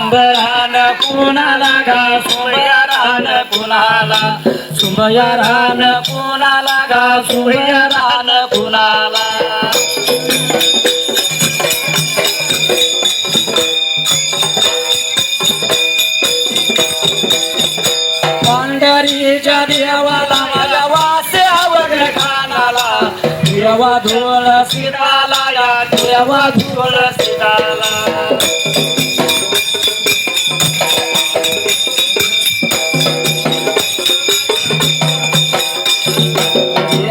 सुंबरान कुणाला गा सुंबरान कुणाला सुंबरान कुणाला गा सुंबरान कुणाला पंढरीच्या देवाला माझ्या वास्यावर खानाला देवा धुळ सीताला या देवा धुळ सीताला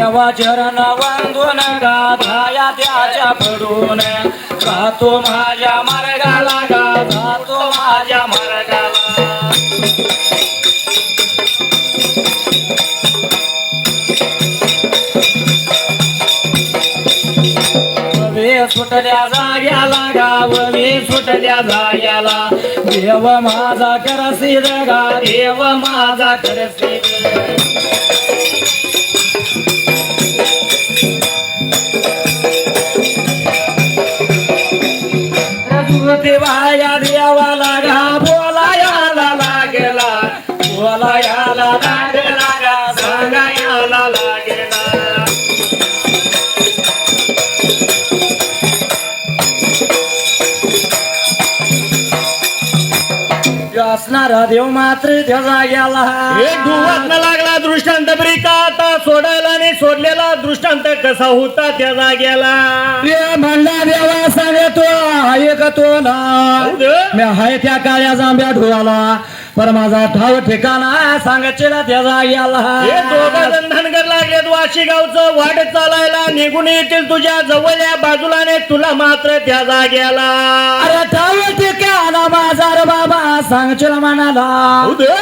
देवा चरण वंदून गाधाया त्याच्या पडून जातो माझ्या मार्गाला गा जातो माझ्या मार्गाला सुटल्या जाग्याला गावली सुटल्या जाग्याला देव माझा करसीद गा देव माझा करसीद देवाया देवाला गा बोलायाला लागेला बोलायाला लागेला गा सांगायाला लागेला असणारा देव मात्र त्याचा गेला एक धुवत न लागला दृष्टांत बरी का आता सोडायला आणि सोडलेला दृष्टांत कसा होता त्या जाग्याला म्हणला देवा सांगतो ऐकतो ना मी हाय त्या काळ्या जांभ्या ढोळाला पर माझा ठाव ठिकाणा सांगायला त्या जाग्याला हे दोघं जण धनगर लागलेत वाशी गावचं वाट चालायला निघून येतील तुझ्या जवळल्या बाजूलाने तुला मात्र त्या जाग्याला अरे ठाव ठिकाणा माझा रे बाबा सांगचला म्हणाला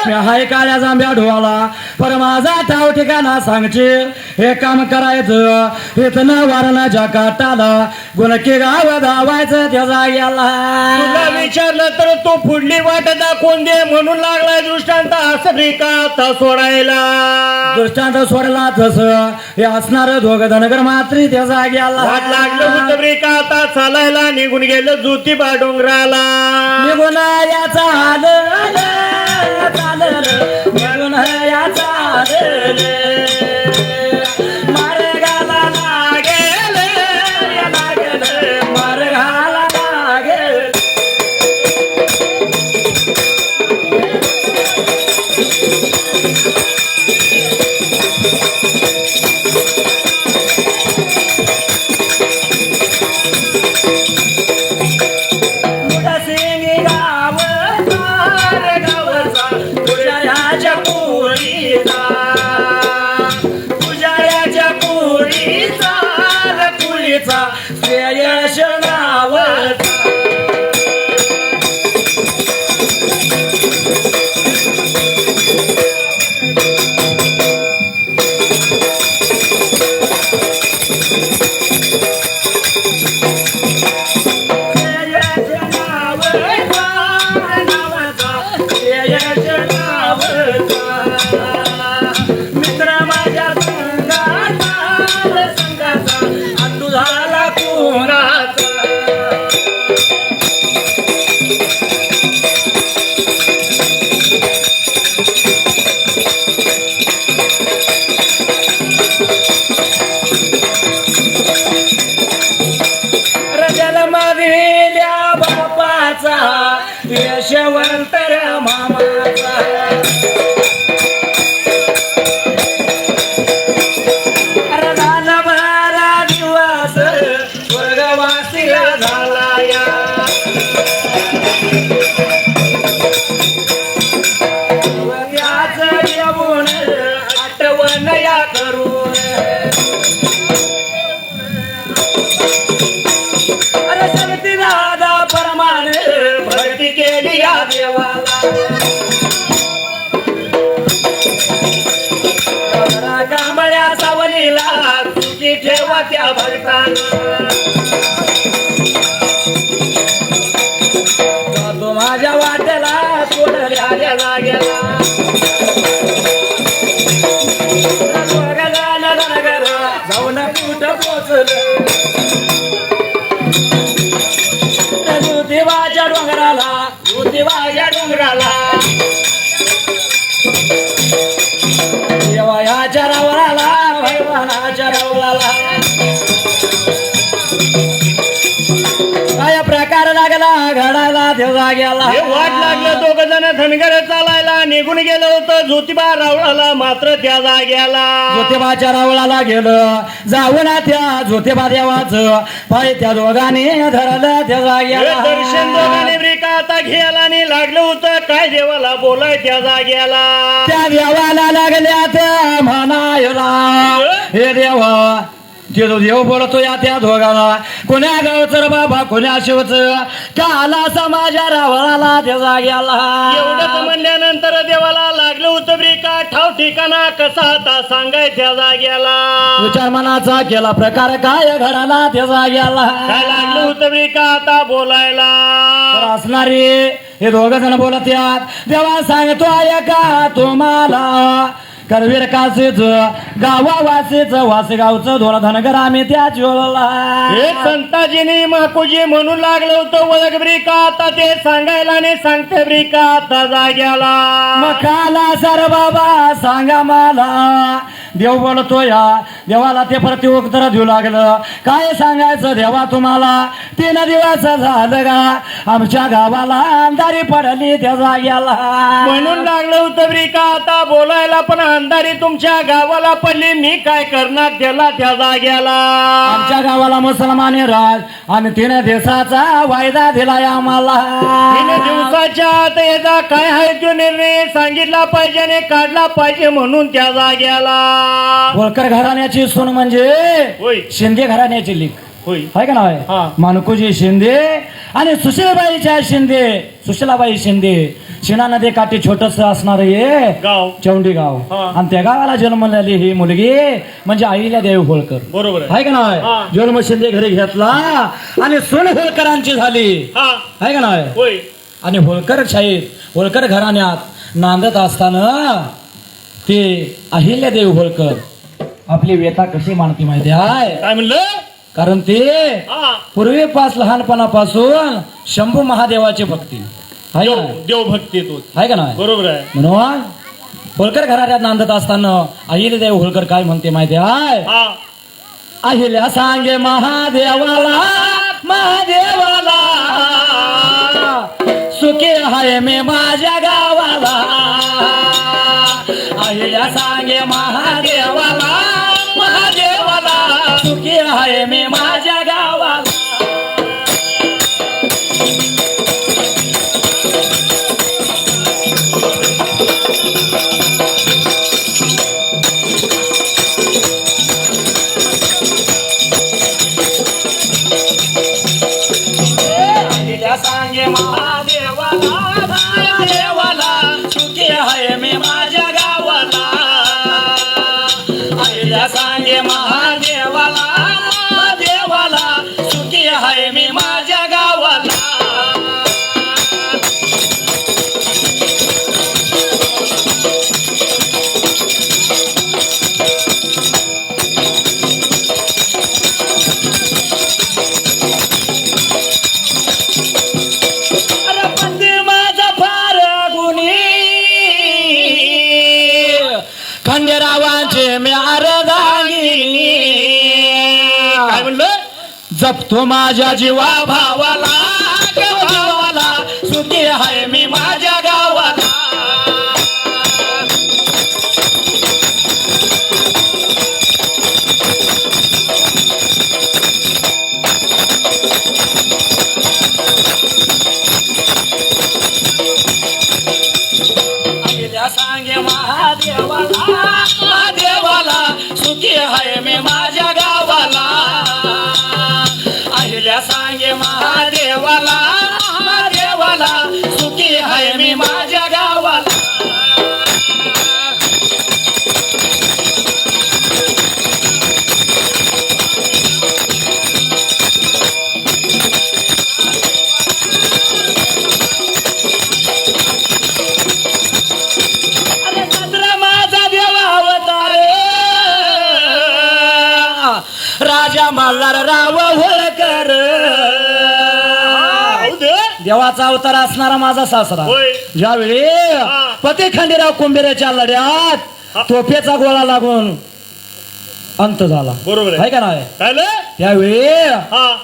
मी हाय काळ्या जांभ्या ढोळाला पर माझा ठाव ठिकाणा सांगचे हे काम करायचं इथनं वारणाच्या काटाला गुणकी गाव धावायचं त्या जाग्याला तुला विचारलं तर तो पुढली वाट दाखवून दे म्हणून लागलाय दृष्टांत असं का आता सोडायला दृष्टांत सोडला तस हे असणार दोघं धनगर मात्र त्या जाग्याला वाट लागलं होतं रे का आता चालायला निघून गेलं ज्योतिबा डोंगराला निघून याचा निघून याचा मार्गाला लागेल मार्गाला लागेल श्रेयश नावाचा मित्र माझ्या संगाचा अंडू झाला कोणाचा जन्मदिल्या बापाचा यशवंत मामाचा करून अरे शक्ती दादा परमान भक्ती केली या देवाला कांबळ्या सावलीला तुझी ठेवा त्या भक्ताला तो माझ्या वाट्याला सोडल्या लागेला जाऊन कुठं पोचलं ज्योतिबाच्या डोंगराला ज्योतिबा माझ्या डोंगराला देवाच्या रावळाला वैवानाच्या रावळाला काय प्रकार लागला घडाला देवा गेला हे वाट लागलं दोघ जण धनगर चालायला निघून गेलो होतं ज्योतिबा रावळाला मात्र त्या जाग्याला ज्योतिबाच्या रावळाला गेलं जाऊन त्या ज्योतिबा देवाचं पाय त्या दोघांनी धरलं त्या हे जाग्याला दर्शन दोघांनी ब्रिका आता घ्यायला आणि लागलं होतं काय देवाला बोलाय त्या जाग्याला त्या देवाला लागल्या त्या म्हणायला हे देवा ते तो देव बोलतो या त्या दोघांना कोण्या गावचं रे बाबा कोण्या शिवचं का आला समाजा रावळाला त्या जाग्याला एवढंच म्हणल्यानंतर देवाला लागलं होतं ब्रिका ठाव ठिकाणा कसा आता सांगाय त्या जाग्याला विचार मनाचा केला प्रकार काय घडाला त्या जाग्याला काय लागलं होतं ब्रिका आता बोलायला तर असणारे हे दोघ जण बोलत यात देवा सांगतो ऐका तुम्हाला करवीर कासेच गावावासेच वासेगावचं धोर धनगर आम्ही त्या जोडला हे संताजीने माकोजी म्हणून लागलं होतं ओळख ब्रिका आता ते सांगायला आणि सांगते ब्रिका आता जाग्याला मकाला सर बाबा सांगा मला देव बोलतो या देवाला ते प्रत्युत्तर देऊ लागलं काय सांगायचं देवा तुम्हाला 3 दिवस झालं का आमच्या गावाला अंधारी पडली त्या जाग्याला म्हणून लागलं होतं ब्रिका आता बोलायला पण अंधारी तुमच्या गावाला पडली मी काय करणार त्याला त्या जाग्याला आमच्या गावाला मुसलमान राज आणि 3 दिवसाचा वायदा दिलाय आम्हाला 3 दिवसाच्या आत याचा काय आहे तो निर्णय सांगितला पाहिजे आणि काढला पाहिजे म्हणून त्या जाग्याला होळकर घराण्याची सून म्हणजे होय शिंदे घराण्याची लीक होय आहे का हा. नाव मानकोजी शिंदे आणि सुशीलाबाईच्या शिंदे सुशीलाबाई शिंदे शिना नदी काठी छोटस असणार हे गाव चौंडी गाव हा. आणि त्या गावाला जन्मलेली ही मुलगी म्हणजे अहिल्यादेवी होळकर बरोबर आहे आहे का हा. नाव जन्म शिंदे घरी घेतला आणि सोन होळकरांची झाली हा आहे का नाव होय आणि होळकर शाहीत होळकर घराण्यात नांदत असताना ते अहिल्यादेवी होळकर आपली व्यथा कशी मानती माहिती आहे काय म्हणलं कारण ते हा पूर्वीपास लहानपणापासून शंभू महादेवाची भक्ती आहे का नाही? देवभक्ती तो आहे का नाही बरोबर आहे म्हणून होळकर घराण्यात नांदत असताना अहिल्यादेवी होळकर काय म्हणते माहिती आहे हा अहिल्या सांगे महादेवाला महादेवाला सुखी आहे मी माझ्या गावाला अहिल्या सांगे महादेवाला महादेवाला सुखी आहे मी माझ्या गावाला अहिल्या सांगे महादेवाला महादेवाला सुखी आहे मी माझ्या गावाला अहिल्या सांगे महादेवाला महादेवाला सुखी आहे मी माझ्या गावाला अरे मंदिर माझा फार गुणी खंडेरावांचे मी अर्धांगिनी काय म्हणलं जपतो माझ्या जीवा भावाला भावाला सुखी आहे मी माझ्या गावाला अहिल्या सांगे महादेवाला महादेवाला सुखी आहे मी माझ्या गावाला अहिल्या सांगे महादेवाला महादेवाला सुखी आहे मी माझ्या गावाला अरे सदरा माझा देवा अवतार राजा मल्हार राव होळकर देवाचा अवतार असणारा माझा सासरा होय. ज्यावेळी पती खंडेराव कुंभेऱ्याच्या लढ्यात तोफेचा गोळा लागून अंत झाला, बरोबर आहे का नाही? काय त्यावेळी हा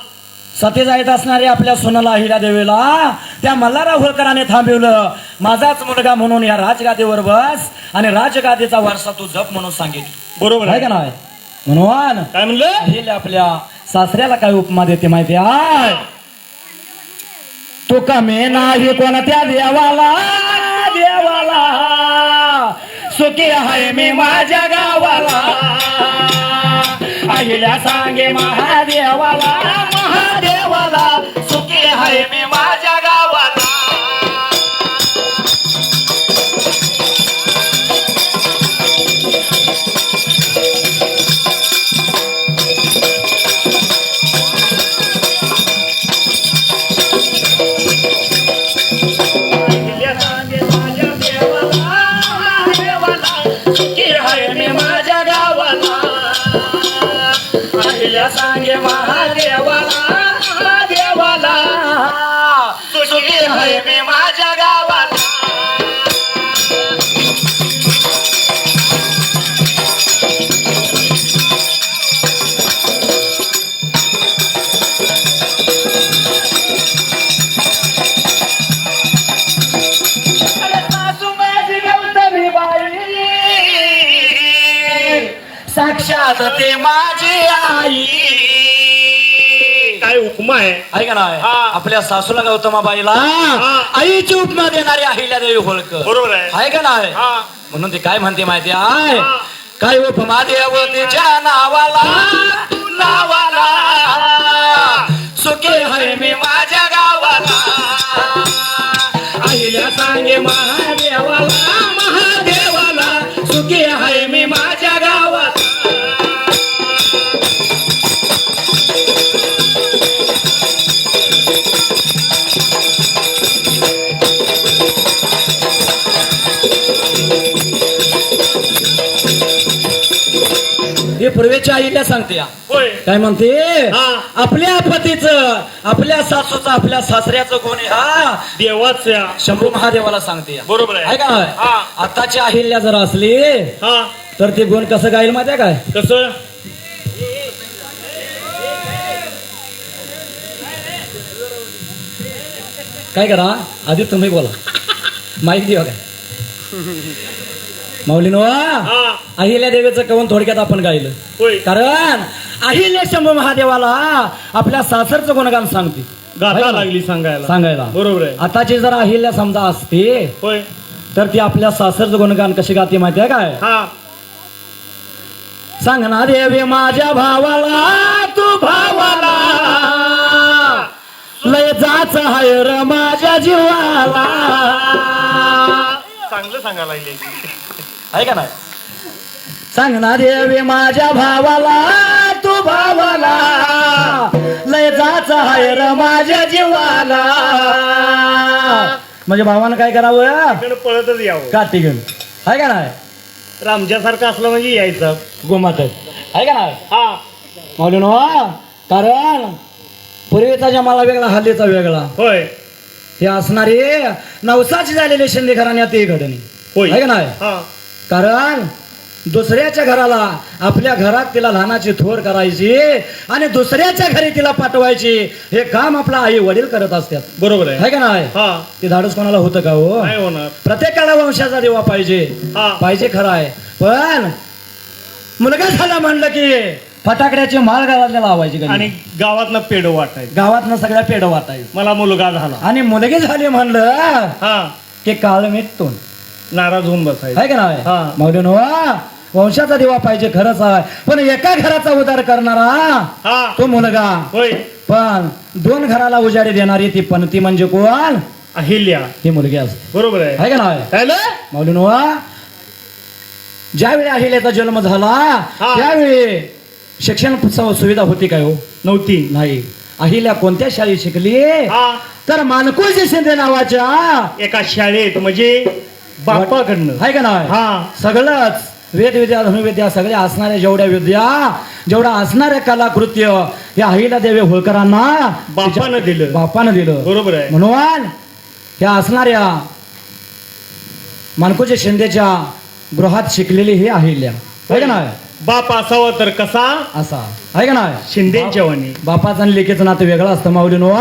सती जायत असणारी आपल्या सुनाला हिरा देवीला त्या मल्हारराव होळकराने थांबवलं. माझाच मुलगा म्हणून या राजगादीवर बस आणि राजगादीचा वारसा तू जप म्हणून सांगितलं, बरोबर आहे का नाही? म्हणून काय म्हणलं अहिल्या आपल्या सासऱ्याला काय उपमा देते माहिती आहे? तू कमी नाही कोणत्या देवाला, देवाला सुखी आहे मी माझ्या गावाला. अहिल्या सांगे महादेवाला, महादेवाला सुखी आहे मी माझ्या गावाला. अहिल्या सांगे माझ्या देवाला, महादेवाला सुखी आहे मी माझ्या गावाला. अहिल्या सांगे महादेवाला, महादेवाला सुखी आहे मी माझ्या गावाला. अरे सासू माझी गौतमी बाई, साक्षात ते माझी आई. काय उपमा आहे आहे का नाही? हा. आपल्या सासूला गौतमाबाईला आईची उपमा देणारी अहिल्यादेवी होळकर, बरोबर आहे आहे का नाही? हा म्हणून ती काय म्हणते माहिती आहे? हा. काय उपमा देवतेच्या नावाला, नावाला सुखी आहे मी माझ्या गावाला. अहिल्या सांगे महादेवाला, महादेवाला सुखी आहे मी माझ्या गावाला. हे पूर्वेच्या आईला सांगते या. होय काय म्हणते? हा. आपल्या पतीचं, आपल्या सासूचं, आपल्या सासऱ्याचं कोणी हा देवाच्या शंभू महादेवाला सांगते या. बरोबर आहे आहे का नाही? हा. आताची अहिल्या जर असली हा तर ते गुण कसं गाईल माहिती आहे काय? कसं काय करा आधी तुम्ही बोला, माहिती देवा काय माऊलीनो. हा अहिल्या देवीचं कवन थोडक्यात आपण गायलं, होय कारण अहिल्या शंभू महादेवाला आपल्या सासरचं गुणगान सांगते, गाथा लागली सांगायला सांगायला. बरोबर आहे आताची जर अहिल्या समजा असते होय तर ती आपल्या सासरचं गुणगान कशी गाते माहिती आहे काय? हा सांग ना देवी माझ्या भावाला, तू भावाला लय जाच हाय र माझ्या जीवाला. चांगलं सांगायला लागले आहे का नाही? सांग ना देवी माझ्या भावाला, तू भावाला लय जाच हाय र माझ्या जीवाला. म्हणजे भावानं काय करावं? पळतच यावं काठी घेऊन, आहे का नाही? रामच्यासारखं असलं म्हणजे यायचं गोमात आहे का नाही? हा माऊलीनो, कारण पूर्वीचा जमाला वेगळा, हल्लीचा वेगळा. होय हे असणारी नवसाची झालेली शिंदे घराण्यात ही घडणी, होय आहे का नाही? हा कारण दुसऱ्याच्या घराला आपल्या घरात तिला लहानाची थोर करायची आणि दुसऱ्याच्या घरी तिला पाठवायची, हे काम आपला आई वडील करत असतात, बरोबर आहे आहे का नाही? हा ते धाडस कोणाला होतं का हो? नाही होणार प्रत्येकाला वंशाचा देवा पाहिजे, हा पाहिजे खरं आहे. पण मुलगा झाला म्हणलं की फटाकड्याची माळ घरातल्या लावायची आणि गावातनं पेड वाटायचं, गावातनं सगळ्या पेढ वाटायचं. मला मुलगा झाला आणि मुलगी झाली म्हणलं हा की काळ मिटतो, नाराज होऊन बसायचं आहे का नाही? हा. माऊलीनो, वंशाचा दिवा पाहिजे खरंच आहे, पण एका घराचा उद्धार करणारा हा तो मुलगा, होय पण दोन घराला उजाडी देणारी ती पणती म्हणजे कोण? अहिल्या ही मुलगी असते, बरोबर आहे आहे का नाही? हॅलो माऊलीनो, ज्यावेळी अहिल्याचा जन्म झाला हा. त्यावेळी शिक्षण सुविधा होती काय हो? नव्हती नाही. अहिल्या कोणत्या शाळेत शिकली? हा तर मानकोजी शिंदे नावाच्या एका शाळेत म्हणजे बापाकडनं आहे का नाही? हा सगळंच वेदविद्या धनुविद्या सगळ्या असणाऱ्या जेवढ्या असणाऱ्या कलाकृत्य या अहिल्यादेवी होळकरांना बापानं दिलं. बरोबर आहे. म्हणून त्या असणाऱ्या मानकोजी शिंदेच्या गृहात शिकलेली ही अहिल्या आहे का नाही. बाप असावा तर कसा असा आहे का नाही. शिंदेच्या वाणी बापाचं आणि लेकीचं नातं वेगळं असतं माऊलीनो.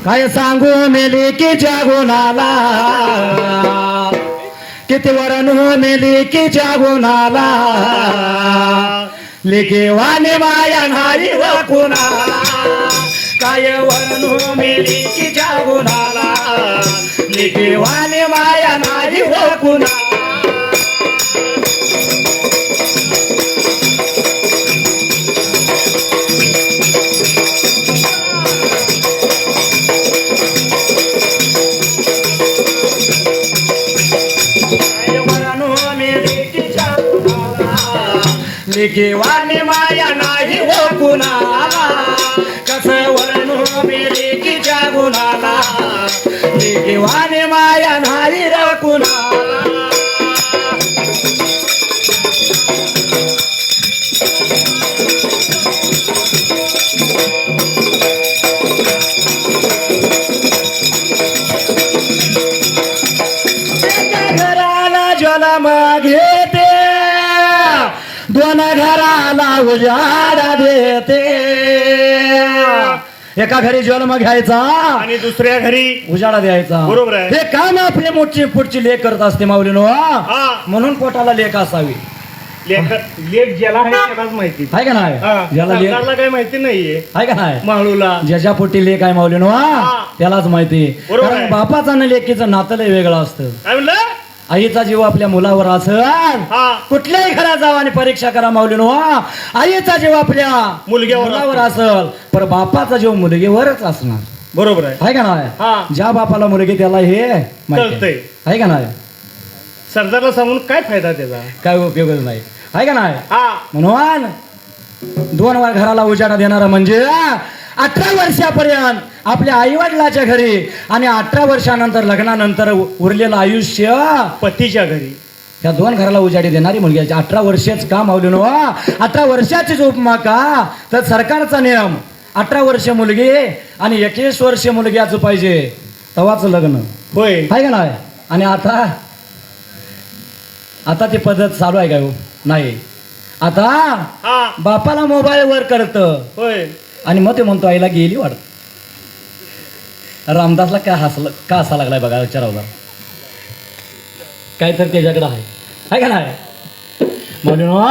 काय सांगू मी लेकीच्या गुणाला किती वरण मी लेकीच्या गुणाला लेकी वाणी माया नाही व कुणाला. काय वरण मी लेकीच्या गुणाला लेकी वाणी माया नाही व कुणाला. लेकी वाणी माया नाही हो कुणाला. कसं वर्णू मी लेकीच्या गुणाला लेकी वाणी माया नाही रे कुणाला. घराला जन्म घेते दोन घराला उजाडा देते. एका घरी जन्म घ्यायचा आणि दुसऱ्या घरी उजाडा द्यायचा. बरोबर आहे. हे काम आपली मोठी पुढची लेख करत असते माऊलीनो. म्हणून पोटाला लेख असावी. लेख ज्याला आहे त्यालाच माहिती आहे का नाही. ज्याला लेख सरकारला काही माहिती नाहीये आहे का नाही. माळूला ज्याच्या पोटी लेख आहे माऊलीनो त्यालाच माहिती. बरोबर कारण आहे. बापाचं आणि लेकीचं नातं लय वेगळं असतं. काय म्हणलं. आईचा जीव आपल्या मुलावर असेल कुठल्याही घरात जावा आणि परीक्षा करा माऊलीनो. आईचा जीव आपल्या मुलावर असेल पण बापाचा जीव मुलगीवरच असणार. बरोबर आहे का नाही. ज्या बापाला मुलगी त्याला हे माहिती आहे का नाही. सरदारला सांगून काय फायदा त्याचा. काय उपयोगच नाही आहे का नाही. म्हणून 2 वर घराला उजाडा देणारा म्हणजे 18 वर्षापर्यंत आपल्या आई वडिलाच्या घरी आणि 18 वर्षानंतर लग्नानंतर उरलेलं आयुष्य पतीच्या घरी. त्या 2 घराला उजाडी देणारी मुलगी. 18 वर्षाच का माऊलीनो. 18 वर्षाचीच उपमा का तर सरकारचा नियम 18 वर्ष मुलगी आणि 21 वर्ष मुलग्याचं पाहिजे तवाच लग्न होय आहे का नाही. आणि आता ती पद्धत चालू आहे का हो. नाही. आता बापाला मोबाईल वर करत होय आणि मग ते म्हणतो आईला गेली वाटत. रामदासला काय का हसा लागलाय बघा विचारावला. काय तर त्याच्याकडे आहे का नाही. माऊलीनो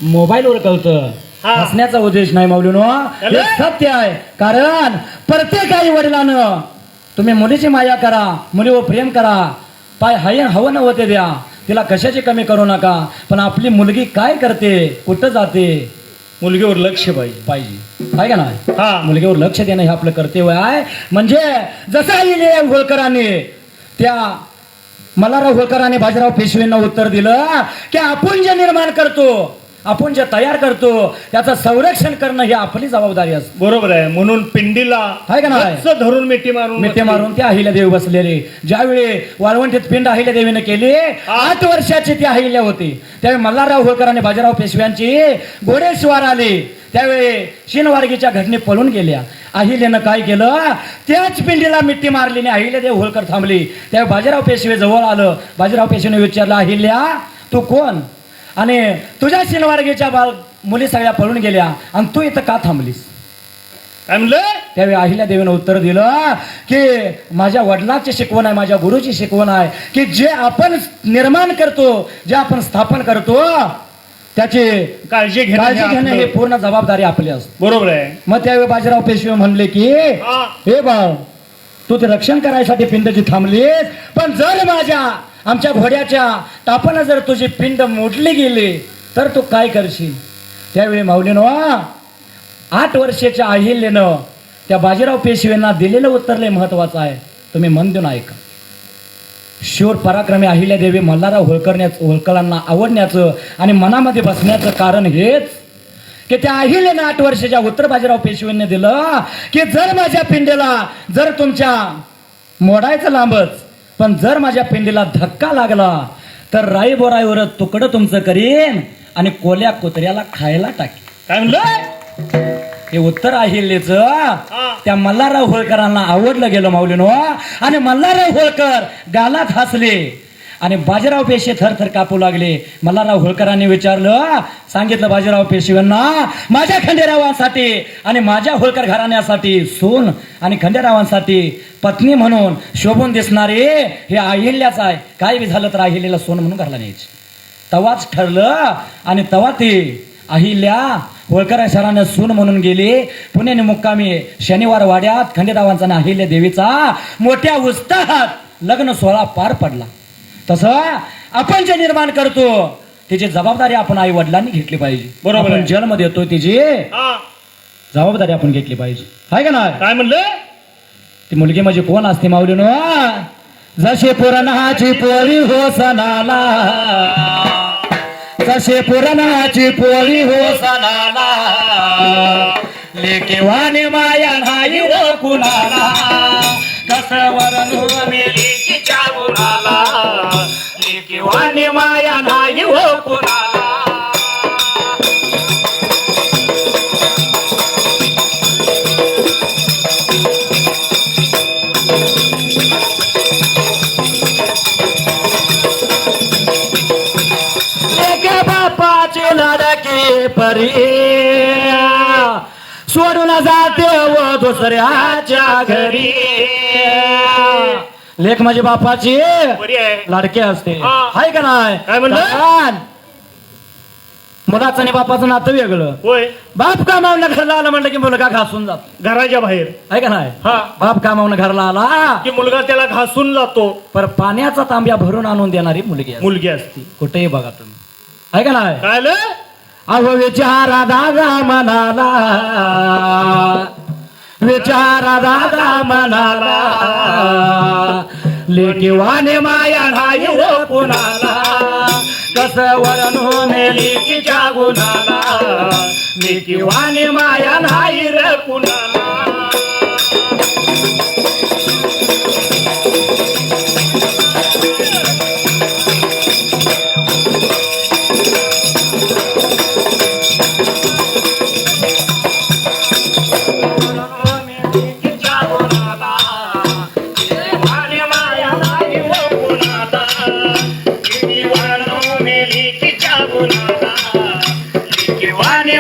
मोबाईलवर कळतं. हसण्याचा उद्देश नाही माऊलीनो. हे सत्य आहे. कारण प्रत्येक आई वडिलानं तुम्ही मुलीची माया करा मुलीवर प्रेम करा पाय हवं नवं ते द्या तिला कशाची कमी करू नका. पण आपली मुलगी काय करते कुठं जाते मुलगीवर लक्ष पाहिजे आहे का नाही. मुलगीवर लक्ष देणं हे आपलं कर्तव्य आहे. म्हणजे जसं आईले होळकरांनी त्या मल्हारराव होळकरांनी बाजीराव पेशवेंना उत्तर दिलं की आपण जे निर्माण करतो आपण जे तयार करतो त्याचं संरक्षण करणं ही आपली जबाबदारी असते. बरोबर आहे. म्हणून पिंडीला आहे का नाही धरून मिठी मारून त्या अहिल्यादेवी बसलेली. ज्यावेळी वाळवंटीत पिंड अहिल्यादेवीने केली 8 वर्षाची ती अहिल्या होती. त्यावेळी मल्हारराव होळकरांनी बाजीराव पेशव्यांची घोडेस्वार आली. त्यावेळी शिनवारगीच्या घटने पळून गेल्या. अहिल्यानं काय केलं त्याच पिंडीला मिठी मारली आणि अहिल्यादेवी होळकर थांबली. त्यावेळी बाजीराव पेशवे जवळ आलं. बाजीराव पेशवेने विचारलं अहिल्या तू कोण आणि तुझ्या शिनवारगीच्या मुली सगळ्या पळून गेल्या आणि तू इथं का थांबलीस. काय म्हणलं. त्यावेळी अहिल्यादेवीनं उत्तर दिलं की माझ्या वडिलांची शिकवण आहे माझ्या गुरुची शिकवण आहे की जे आपण निर्माण करतो जे आपण स्थापन करतो त्याची काळजी घेणं हे पूर्ण जबाबदारी आपली असते. बरोबर आहे. मग त्यावेळी बाजीराव पेशवे म्हणले की हे बाळ तू ते रक्षण करायसाठी पिंडची थांबलीस पण जर आमच्या घोड्याच्या तापानं जर तुझी पिंड मोडली गेली तर तू काय करशील. त्यावेळी माऊलीनो 8 वर्षाच्या अहिल्यानं त्या बाजीराव पेशवेंना दिलेलं उत्तर लय महत्वाचं आहे. तुम्ही मन देऊन ऐका. शूर पराक्रमी अहिल्यादेवी मल्हारराव होळकरांना आवडण्याचं आणि मनामध्ये बसण्याचं कारण हेच की त्या अहिल्यानं 8 वर्षाच्या उत्तर बाजीराव पेशवेंनी दिलं की जर माझ्या पिंडीला जर तुमच्या मोडायचं लांबच पण जर माझ्या पिंडीला धक्का लागला तर राई बोराईवर तुकडं तुमचं करीन आणि कोल्या कुत्र्याला खायला टाकेन. काय म्हणलं? हे उत्तर अहिल्याच त्या मल्हारराव होळकरांना आवडलं गेलं माऊलीनो. आणि मल्हारराव होळकर गालात हसले आणि बाजीराव पेशवे थरथर कापू लागले. मल्हारराव होळकरांनी विचारलं, सांगितलं बाजीराव पेशव्यांना, माझ्या खंडेरावांसाठी आणि माझ्या होळकर घराण्यासाठी सून आणि खंडेरावांसाठी पत्नी म्हणून शोभून दिसणारे हे अहिल्याच आहे. काय बी झालं तर अहिल्याला सून म्हणून घरला न्यायची. तवाच ठरलं आणि तवा ते अहिल्या होळकर शहराने सून म्हणून गेली. पुण्याने मुक्कामी शनिवार वाड्यात खंडेरावांचा आणि अहिल्या देवीचा मोठ्या उत्साहात लग्न सोहळा पार पडला. तसं आपण जे निर्माण करतो त्याची जबाबदारी आपण आई वडिलांनी घेतली पाहिजे. बरोबर आपण जन्म देतो त्याची जबाबदारी आपण घेतली पाहिजे. आहे का नाही? काय म्हणलं? ती मुलगी म्हणजे कोण असते माऊलीनो? जसे पुराणाची पोळी हो सणाला, जसे पुराणाची पोळी हो सणाला, लेकीवाने माया नाही हो कुणाला, कसं वरण लेकीच्या गुणाला, लेकीवाने माया नाही हो कुणाला. बापाचे लाडके परी सोडून जाते व दुसऱ्याच्या घरी. लेख माझी बापाची बरी आहे. लाडके असते. हा. आहे का नाही? काय म्हणलं? कारण मुलाचं आणि बापाचं नातं वेगळं. होय. बाप कामावून घरला आला म्हणलं की मुलगा घासून जातो. घराच्या बाहेर. आहे का नाही? हा. बाप कामावून घरला आला की मुलगा त्याला घासून जातो. पर पाण्याचा तांब्या भरून आणून देणारी मुलगी असते. मुलगी असती. कुठेही बघा तुम्ही. आहे का नाही? काय आलं? अहो विचारा दादा मनाला, विचारा दादा मनाला, लेकीवाने माया नाही हो कुणाला, कसं वरण होणे लेकीच्या गुणाला, लेकीवाने माया नाही रे कुणाला.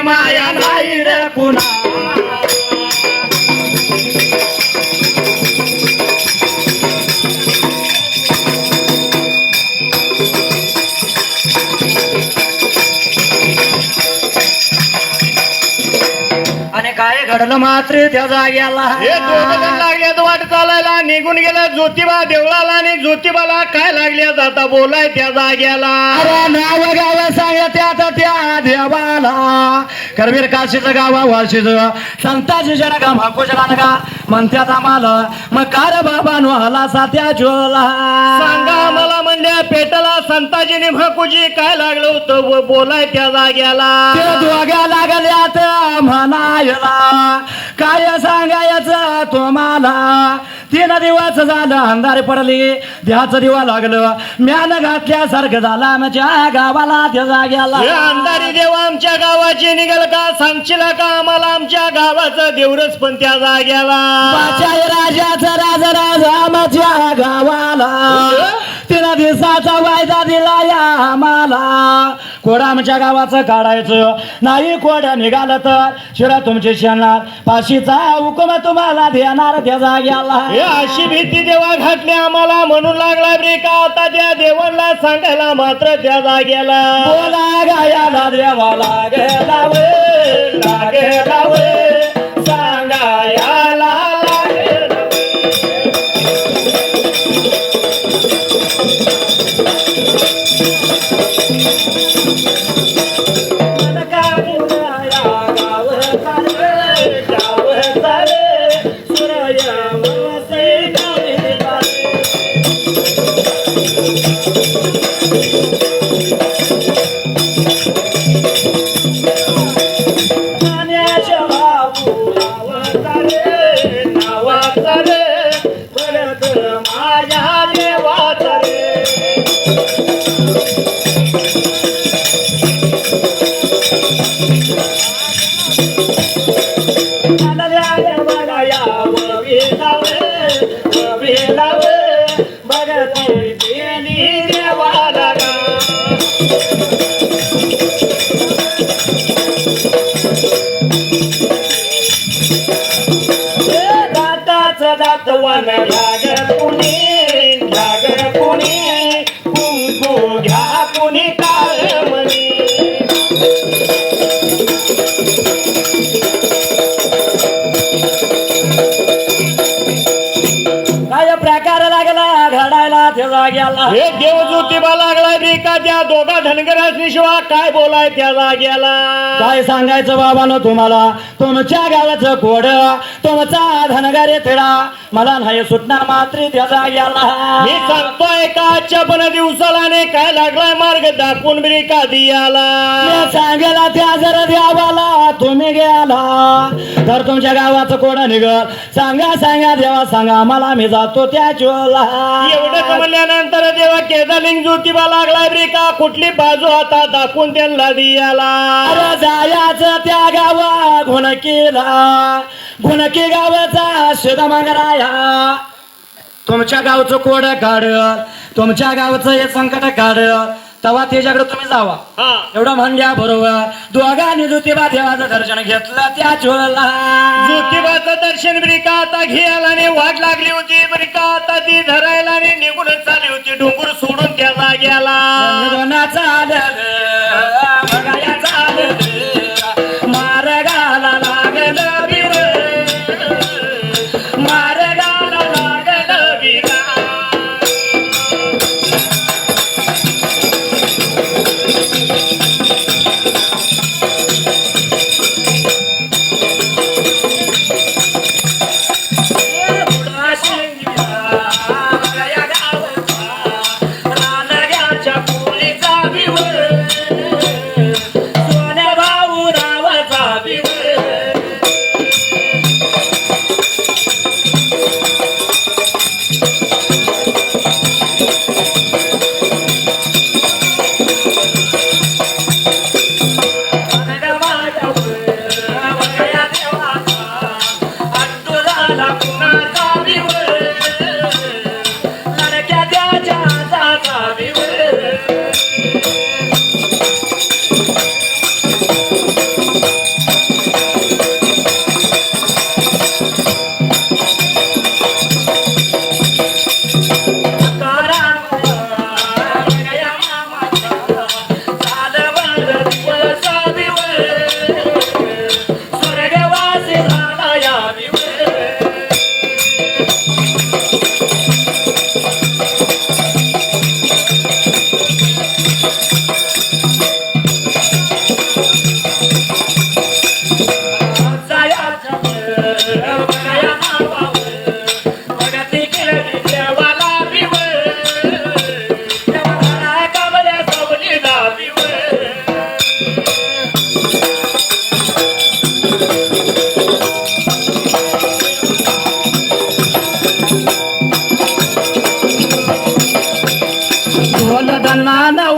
माया नाही रे कुणा. आणि काय घडलं मात्र त्या जाग्याला? हे दोघं जण लागले वाट चालायला. निघून गेला ज्योतिबा देवळाला आणि ज्योतिबाला काय लागले जाता बोलाय त्या जाग्याला. अरे नाव गाव सांगत्यात त्या देवाला, करवीर काशीचं गावा वाशीचं संताजी जरा गा माकोजला नका म्हणत्यात आम्हाला. मग कार बाबा नो हला सात्या चोला सांगा मला म्हणल्या पेटला संताजीने भाकुजी काय लागलं होतं बोलाय त्या जाग्याला. ते दोघ्या लागल्यात म्हणायला, काय सांगायचं तुम्हाला. 3 दिवस झालं अंधार पडली, देहाचं दिवा लागलं, म्यान घातल्यासारखं झालं आमच्या गावाला त्या जाग्याला. हे अंधारी देव आमच्या गावाची निघाल का सांगशील का आम्हाला आमच्या गावाचं देवरच पण त्या जाग्याला. पाचाई राजाचा राज आमच्या गावाला 3 दिवसाचा वायदा दिला या आम्हाला. कोडा आमच्या गावाचं काढायचं नाही, कोड्या निघालं तर शिरा तुमची शेणार, फाशीचा हुकुम तुम्हाला देणार त्या जाग्याला. हे अशी भीती देवा घातली आम्हाला म्हणून लागला रे का आता त्या देवाला सांगायला मात्र त्या जाग्याला. बोला गायाला देवाला गेला वे, लागेला वे, सांगायाला लागेला. पाण्याच्या मान घ्या कुणी कुंकू घ्या कुणी काळमणी. काय प्रकार लागला घडायला त्या जाग्याला. हे देव ज्योतिबा लागलाय रे का त्या दोघा धनगरासनी शिवा काय बोलाय त्या जाग्याला. काय सांगायचं बाबानो तुम्हाला, तुमच्या गावाचं कोड तुमचा धनगारे तिडा मला नाही सुटणार मात्र त्या जाग्याला. मी सांगतोय का आजच्या पण दिवसाला ने काय लागलाय मार्ग दाखवून बिरी का दियाला. मी सांगेला त्या जर द्यावाला तुम्ही गेला तर तुमच्या गावाचं कोड निघल. सांगा सांगा देवा सांगा मला मी जातो त्या चोला. एवढंच म्हणल्यानंतर देवा केदालिंग ज्योतिबा लागलाय रे का कुठली बाजू आता दाखवून त्यांना दियाला. अरे जायाचं त्या गावा घुणकीला घुणकी गावाचा शेदा मागराया. तुमच्या गावचं कोड काढ तुमच्या गावचं हे संकट काढ तेव्हा त्याच्याकडे तुम्ही जावा. हा एवढं म्हणल्या बरोबर दोघांनी ज्योतिबा देवाचं दर्शन घेतलं त्या चोला. ज्योतिबाचं दर्शन बिरी का आता घ्यायला ने वाट लागली होती बरी का आता ती धरायला ने निघून चालली होती डोंगर सोडून त्या जाग्याला. मार्गाला लागलं बिर मार्गाला लागलं बिरा.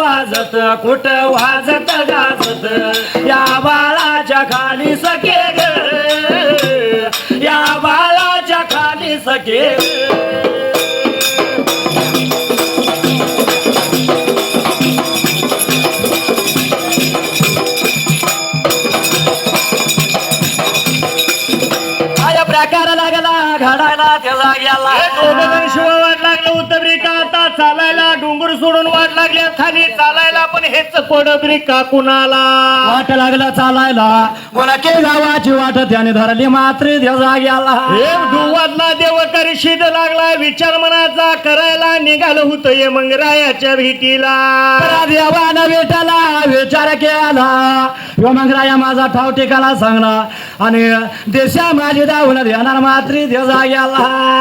वाजत कुठ वाजत गाजत या बाळाच्या खाली सखे ग या बाळाच्या खाली सखे. प्रकार लागला घडायला त्या जाग्याला. शिवा वाट लागलं उत्तरी का आता चालायला डोंगर सोडून वाट लागल्या खाली चालायला पण हेच पडबरी का कुणाला. वाट लागला चालायला कोणाके गावाची वाट त्याने धरली मात्र त्या जाग्याला. हे दुवातला देव करी शिद लागलाय विचार मनाचा करायला निघालं होतं ये मंगरायाच्या भीतीला. देवानं विठाला विचार केला यो मंगराया माझा ठाव टिकाला सांगला आणि देशा माझी धावून देणार मात्र त्या जाग्याला.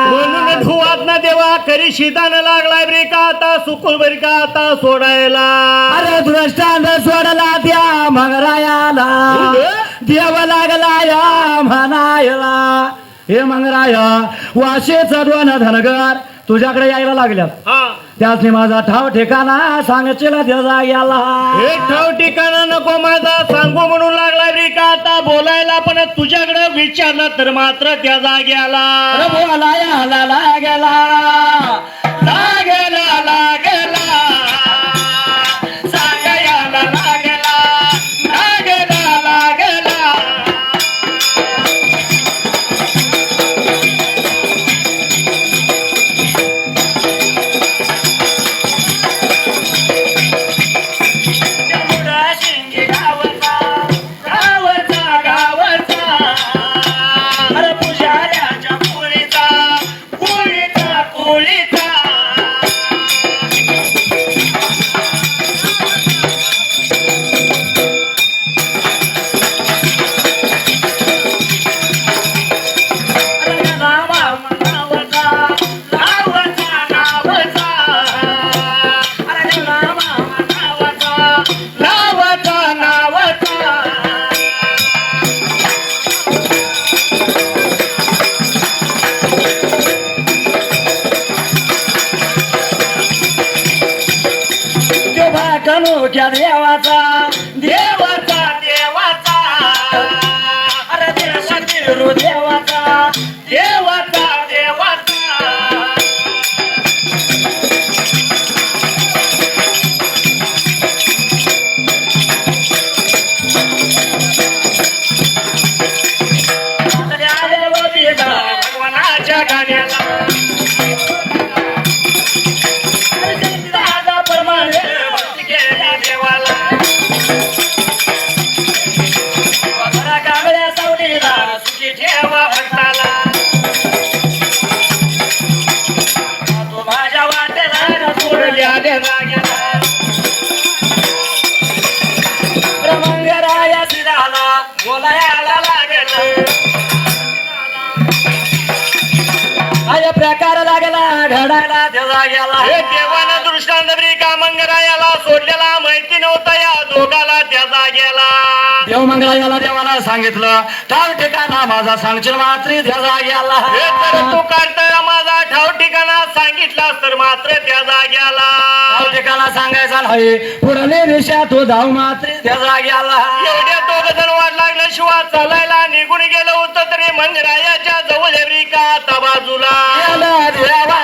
म्हणून धुवात ना देवा करी शिदानं लागलाय बरी का आता सुकुल बरी का आता सोडायला. अरे दृष्टांत सोडला त्या मंगरायाला देव लागला या म्हणायला. हे मंगराया वाशेचा दोन धनगर तुझ्याकडे यायला लागल्यात त्यासनी माझा ठाव ठिकाणा सांगचेला त्या जाग्याला. हे ठाव ठिकाणा नको माझा सांगू म्हणून लागलाय रे का आता बोलायला पण तुझ्याकडे विचारलं तर मात्र त्या जाग्याला. बोलाया लागला लागला लागला सांगायला लागला लागला लागला. माऊलीचा कनोक्या देवाचा देवाचा देवाचा अरे देश बिरू देवाचा देवाचा देवाचा भगवानाच्या गाण्याला दादा प्रमाणे भक्ती केली देवाला कांबळ्या सावलीला सुखी ठेवा भक्ताला तू माझ्या वाटेला सोडल्या देवा गेला ब्रह्मंगराया शिराला बोलायला लागला माझ्या प्रकार लागला घडायला त्याला गेला हे देवानं दृष्टांत का मंगरायाला सोडलेला माहिती नव्हता या दोघाला त्याचा गेला देव मंगळायाला देवाला सांगितलं ठाव ठिकाणा माझा सांगशील मात्री त्याचा गेला हे तर तू काढता माझा ठाव ठिकाणा सांगितला तर मात्र त्याचा गेला ठाव ठिकाणा सांगायचा नाही पुढे दिशा तो धाव मात्री त्याचा गेला एवढ्या दोघ जण वाट लागलं शिवा चालायला निघून गेलं होतं तरी मंगरायाच्या जवळ रिका आता बाजूला गेला देवा